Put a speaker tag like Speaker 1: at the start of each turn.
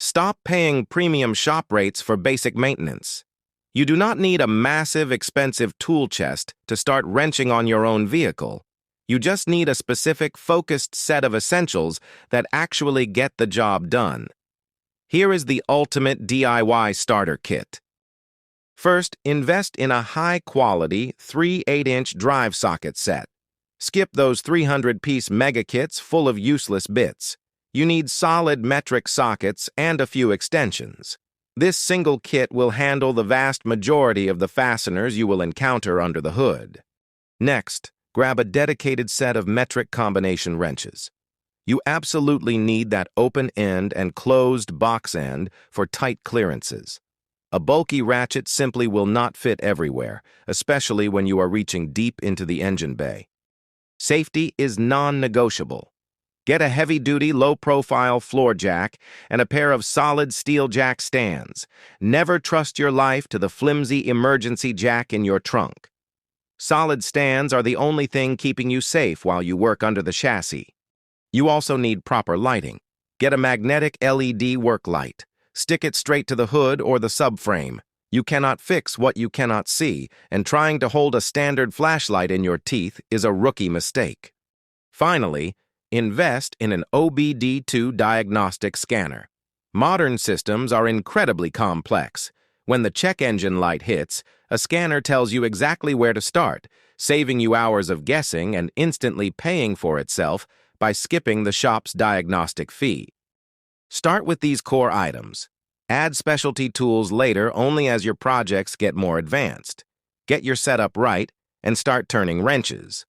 Speaker 1: Stop paying premium shop rates for basic maintenance. You do not need a massive, expensive tool chest to start wrenching on your own vehicle. You just need a specific, focused set of essentials that actually get the job done. Here is the ultimate DIY starter kit. First, invest in a high-quality 3 8-inch drive socket set. Skip those 300-piece mega kits full of useless bits. You need solid metric sockets and a few extensions. This single kit will handle the vast majority of the fasteners you will encounter under the hood. Next, grab a dedicated set of metric combination wrenches. You absolutely need that open end and closed box end for tight clearances. A bulky ratchet simply will not fit everywhere, especially when you are reaching deep into the engine bay. Safety is non-negotiable. Get a heavy-duty, low-profile floor jack and a pair of solid steel jack stands. Never trust your life to the flimsy emergency jack in your trunk. Solid stands are the only thing keeping you safe while you work under the chassis. You also need proper lighting. Get a magnetic LED work light. Stick it straight to the hood or the subframe. You cannot fix what you cannot see, and trying to hold a standard flashlight in your teeth is a rookie mistake. Finally, invest in an OBD2 diagnostic scanner. Modern systems are incredibly complex. When the check engine light hits, a scanner tells you exactly where to start, saving you hours of guessing and instantly paying for itself by skipping the shop's diagnostic fee. Start with these core items. Add specialty tools later only as your projects get more advanced. Get your setup right and start turning wrenches.